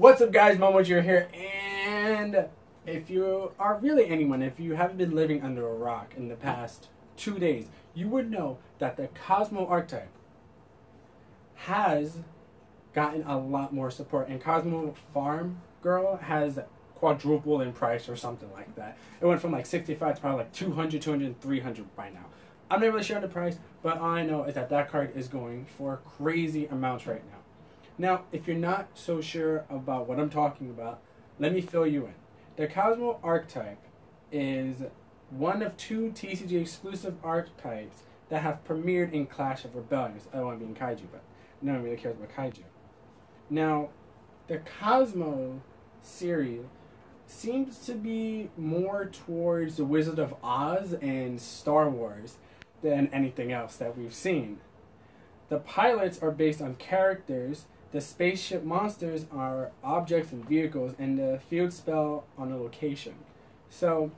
What's up, guys? Momojiri here, and if you are really anyone, if you haven't been living under a rock in the past 2 days, you would know that the Kozmo archetype has gotten a lot more support, and Kozmo Farm Girl has quadrupled in price or something like that. It went from like 65 to probably like 200, 200, 300 by now. I'm not really sure on the price, but all I know is that that card is going for crazy amounts right now. Now, if you're not so sure about what I'm talking about, let me fill you in. The Kozmo archetype is one of 2 TCG exclusive archetypes that have premiered in Clash of Rebellions. I don't want to be in Kaiju, but no one really cares about Kaiju. Now, the Kozmo series seems to be more towards the Wizard of Oz and Star Wars than anything else that we've seen. The pilots are based on characters, the spaceship monsters are objects and vehicles, and the field spell on a location. So,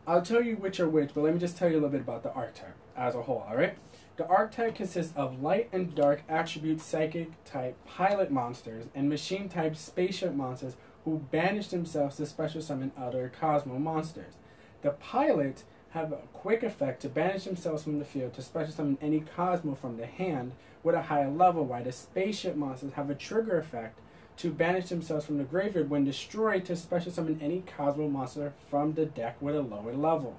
I'll tell you which are which, but let me just tell you a little bit about the archetype as a whole, alright? The archetype consists of light and dark attribute psychic type pilot monsters and machine type spaceship monsters who banish themselves to special summon other Kozmo monsters. The pilots have a quick effect to banish themselves from the field to special summon any Kozmo from the hand with a higher level, while the spaceship monsters have a trigger effect to banish themselves from the graveyard when destroyed to special summon any Kozmo monster from the deck with a lower level.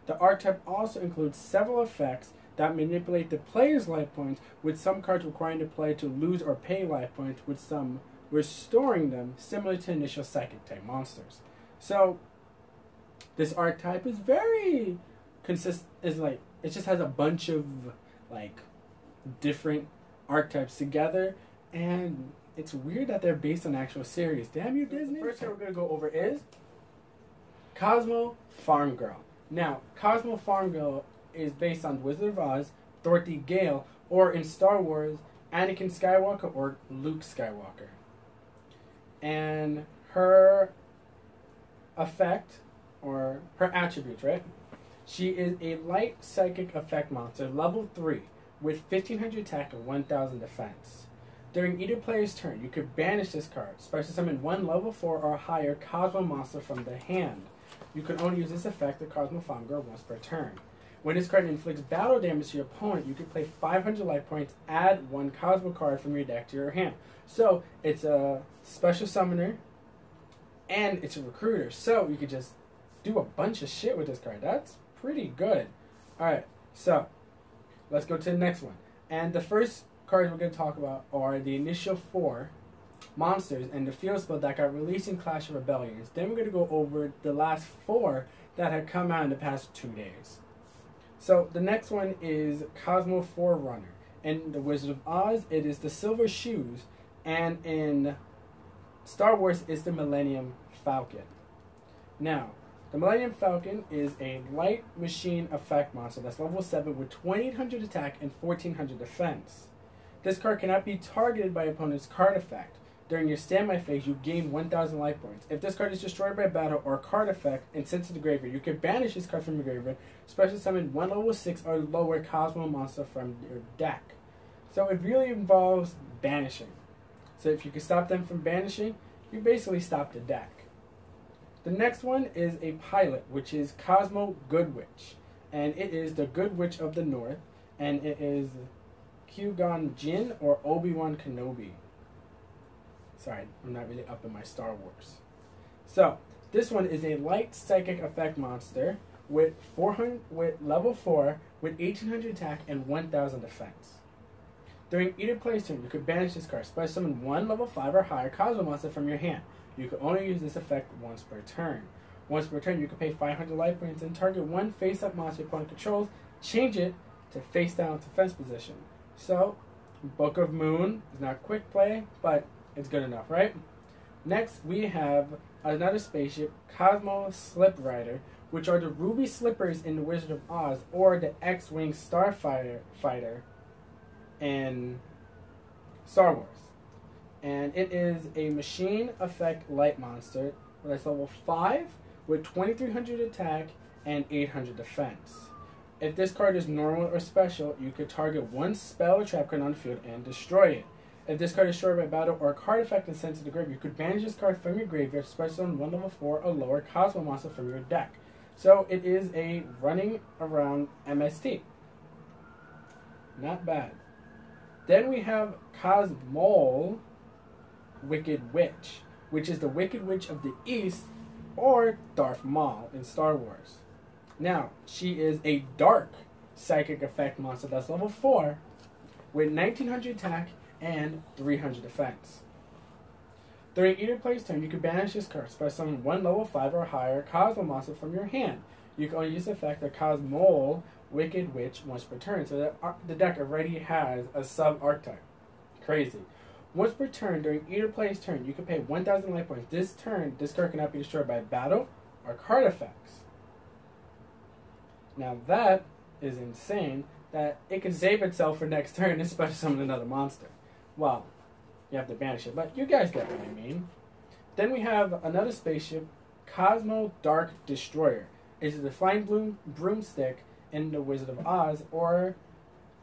The archetype also includes several effects that manipulate the player's life points, with some cards requiring the player to lose or pay life points, with some restoring them, similar to initial psychic type monsters. So this archetype is very it just has a bunch of like different archetypes together, and it's weird that they're based on actual series. Damn you, Disney. The first card we're going to go over is Kozmo Farm Girl. Now, Kozmo Farm Girl is based on Wizard of Oz, Dorothy Gale, or in Star Wars, Anakin Skywalker or Luke Skywalker. And her effect, or her attributes, right? She is a light psychic effect monster, level 3, with 1500 attack and 1000 defense. During either player's turn, you could banish this card, special summon one level 4 or higher Kozmo monster from the hand. You can only use this effect to Kozmo Farm Girl once per turn. When this card inflicts battle damage to your opponent, you can play 500 life points, add 1 Kozmo card from your deck to your hand. So, it's a special summoner, and it's a recruiter. So, you could just do a bunch of shit with this card. That's pretty good. Alright, so, let's go to the next one. And the first cards we're going to talk about are the initial 4 monsters and the field spell that got released in Clash of Rebellions. Then we're going to go over the last 4 that have come out in the past 2 days. So the next one is Kozmo Forerunner. In the Wizard of Oz, it is the Silver Shoes, and in Star Wars, it's the Millennium Falcon. Now, the Millennium Falcon is a light machine effect monster that's level 7 with 2800 attack and 1400 defense. This card cannot be targeted by opponent's card effect. During your standby phase, you gain 1000 life points. If this card is destroyed by battle or card effect and sent to the graveyard, you can banish this card from your graveyard, special summon one level 6 or lower Kozmo monster from your deck. So it really involves banishing. So if you can stop them from banishing, you basically stop the deck. The next one is a pilot, which is Kozmo Good Witch. And it is the Good Witch of the North, and it is Qui-Gon Jinn or Obi-Wan Kenobi. Sorry, I'm not really up in my Star Wars. So, this one is a light psychic effect monster with level 4 with 1800 attack and 1000 defense. During either player's turn, you could banish this card, special summon one level 5 or higher Kozmo monster from your hand. You can only use this effect once per turn. Once per turn, you can pay 500 life points and target one face-up monster your opponent controls, change it to face-down defense position. So, Book of Moon is not quick play, but it's good enough, right? Next, we have another spaceship, Kozmo Slip Rider, which are the ruby slippers in the Wizard of Oz, or the X-Wing Starfighter in Star Wars. And it is a machine effect light monster that's level 5 with 2300 attack and 800 defense. If this card is normal or special, you could target one spell or trap card on the field and destroy it. If this card is destroyed by battle or a card effect and sent to the graveyard, you could banish this card from your graveyard, special summon one level 4 or lower Kozmo monster from your deck. So it is a running around MST. Not bad. Then we have Kozmo Wicked Witch, which is the Wicked Witch of the East, or Darth Maul in Star Wars. Now, she is a dark psychic effect monster that's level 4 with 1900 attack and 300 defense. During either player's turn, you can banish this card by summoning one level 5 or higher Kozmo monster from your hand. You can only use the effect of Kozmo Wicked Witch once per turn, so that the deck already has a sub-archetype. Crazy. Once per turn, during either player's turn, you can pay 1,000 life points. This turn, this card cannot be destroyed by battle or card effects. Now that is insane, that it can save itself for next turn, especially summon another monster. Well, you have to banish it, but you guys get what I mean. Then we have another spaceship, Kozmo Dark Destroyer. It's the flying broomstick in The Wizard of Oz, or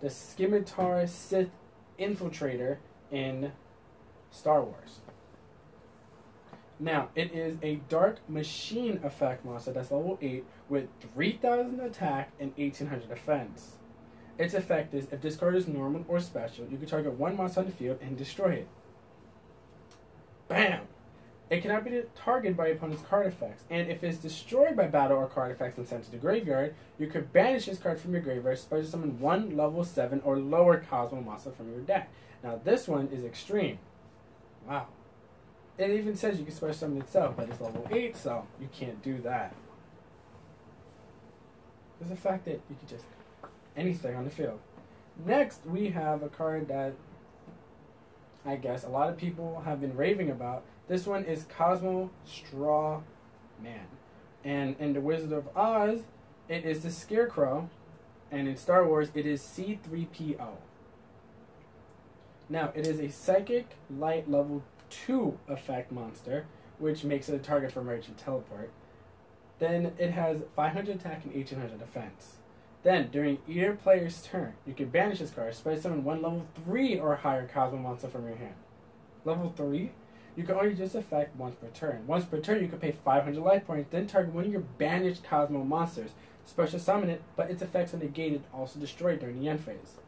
the Scimitar Sith Infiltrator in Star Wars. Now, it is a dark machine effect monster that's level 8 with 3,000 attack and 1,800 defense. Its effect is, if this card is normal or special, you can target one monster on the field and destroy it. Bam! It cannot be targeted by opponent's card effects, and if it's destroyed by battle or card effects and sent to the graveyard, you could banish this card from your graveyard, special summon one level 7 or lower Kozmo monster from your deck. Now this one is extreme. Wow. It even says you can special summon itself, but it's level 8, so you can't do that. There's the fact that you can just anything on the field. Next, we have a card that I guess a lot of people have been raving about. This one is Kozmo Straw Man. And in The Wizard of Oz, it is the Scarecrow. And in Star Wars, it is C-3PO. Now, it is a Psychic Light level 2 effect monster, which makes it a target for emergency teleport. Then it has 500 attack and 1,800 defense. Then, during either player's turn, you can banish this card, special summon one level 3 or higher Kozmo monster from your hand. Level 3? You can only use this effect once per turn. Once per turn, you can pay 500 life points, then target one of your banished Kozmo monsters. Special summon it, but its effects are negated, also destroyed during the end phase.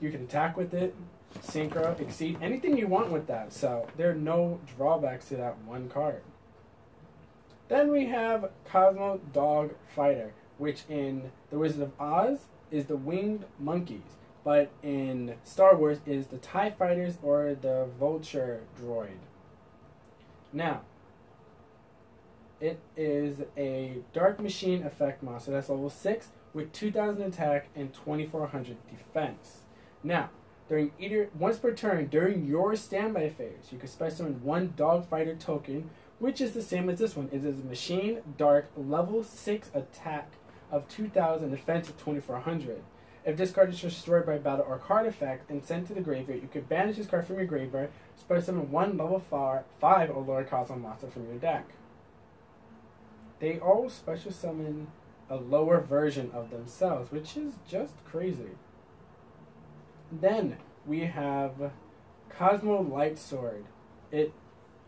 You can attack with it, synchro, exceed, anything you want with that, so there are no drawbacks to that one card. Then we have Kozmo Dog Fighter, which in The Wizard of Oz is the Winged Monkeys, but in Star Wars is the TIE Fighters or the Vulture Droid. Now, it is a Dark Machine effect monster that's level 6 with 2,000 attack and 2,400 defense. Now, once per turn during your standby phase, you can special summon one Dog Fighter token, which is the same as this one. It is a Machine Dark level 6 attack of 2,000, defense of 2,400. If this card is destroyed by battle or card effect and sent to the graveyard, you can banish this card from your graveyard, special summon one level 5 or lower Kozmo monster from your deck. They all special summon a lower version of themselves, which is just crazy. Then we have Kozmo Light Sword. It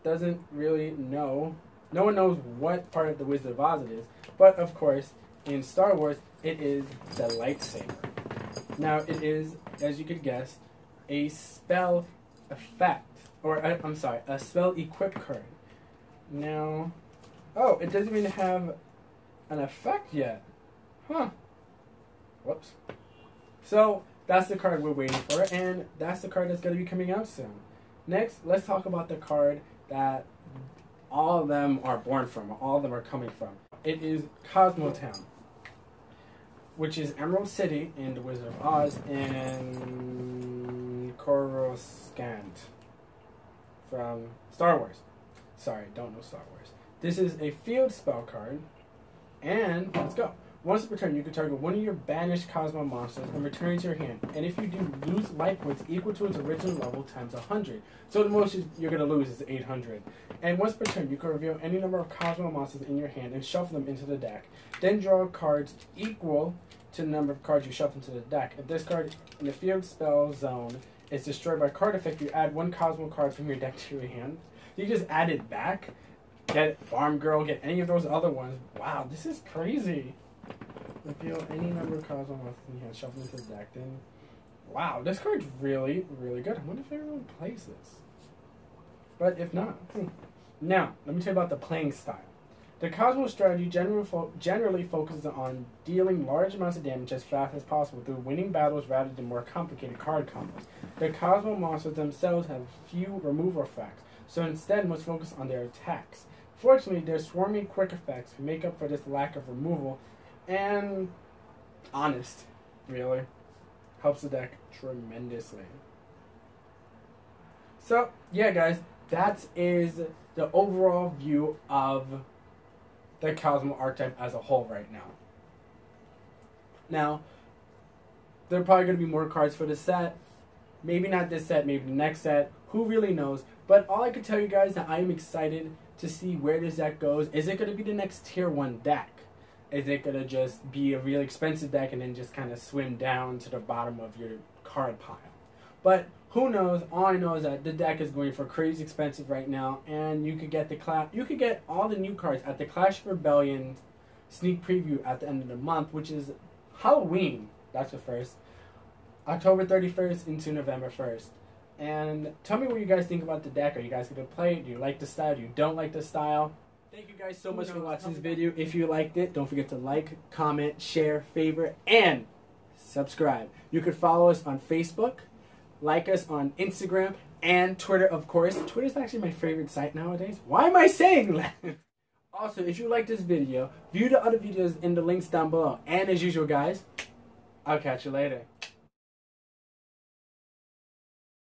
doesn't really know. No one knows what part of the Wizard of Oz it is, but of course, in Star Wars, it is the lightsaber. Now, it is, as you could guess, a spell effect, or a spell equip card. Now, oh, it doesn't even have an effect yet. Huh. Whoops. So, that's the card we're waiting for, and that's the card that's going to be coming out soon. Next, let's talk about the card that all of them are born from, all of them are coming from. It is Kozmo Town, which is Emerald City in The Wizard of Oz and Coruscant from Star Wars. Sorry, don't know Star Wars. This is a field spell card, and let's go. Once per turn, you can target one of your banished Kozmo monsters and return it to your hand. And if you do, lose life points equal to its original level times 100. So the most you're going to lose is 800. And once per turn, you can reveal any number of Kozmo monsters in your hand and shuffle them into the deck. Then draw cards equal to the number of cards you shuffle into the deck. If this card in the field spell zone is destroyed by card effect, you add 1 Kozmo card from your deck to your hand. You just add it back. Get Farm Girl, get any of those other ones. Wow, this is crazy. Reveal any number of Kozmo monsters in your hand, shuffle into the deck. Then, wow, this card's really, really good. I wonder if everyone plays this. But if not, Now, let me tell you about the playing style. The Kozmo strategy generally focuses on dealing large amounts of damage as fast as possible through winning battles rather than more complicated card combos. The Kozmo monsters themselves have few removal effects, so instead must focus on their attacks. Fortunately, their swarming quick effects make up for this lack of removal, and honest, really, helps the deck tremendously. So, yeah guys, that is the overall view of the Kozmo archetype as a whole right now. Now, there are probably going to be more cards for the set. Maybe not this set, maybe the next set. Who really knows? But all I can tell you guys is that I am excited to see where this deck goes. Is it going to be the next tier 1 deck? Is it going to just be a really expensive deck and then just kind of swim down to the bottom of your card pile? But who knows? All I know is that the deck is going for crazy expensive right now, and you could get all the new cards at the Clash of Rebellion sneak preview at the end of the month, which is Halloween. That's the first. October 31st into November 1st. And tell me what you guys think about the deck. Are you guys going to play it? Do you like the style? Do you don't like the style? Thank you guys so much for watching this video. If you liked it, don't forget to like, comment, share, favorite, and subscribe. You could follow us on Facebook, like us on Instagram, and Twitter, of course. Twitter is actually my favorite site nowadays. Why am I saying that? Also, if you like this video, view the other videos in the links down below. And as usual, guys, I'll catch you later.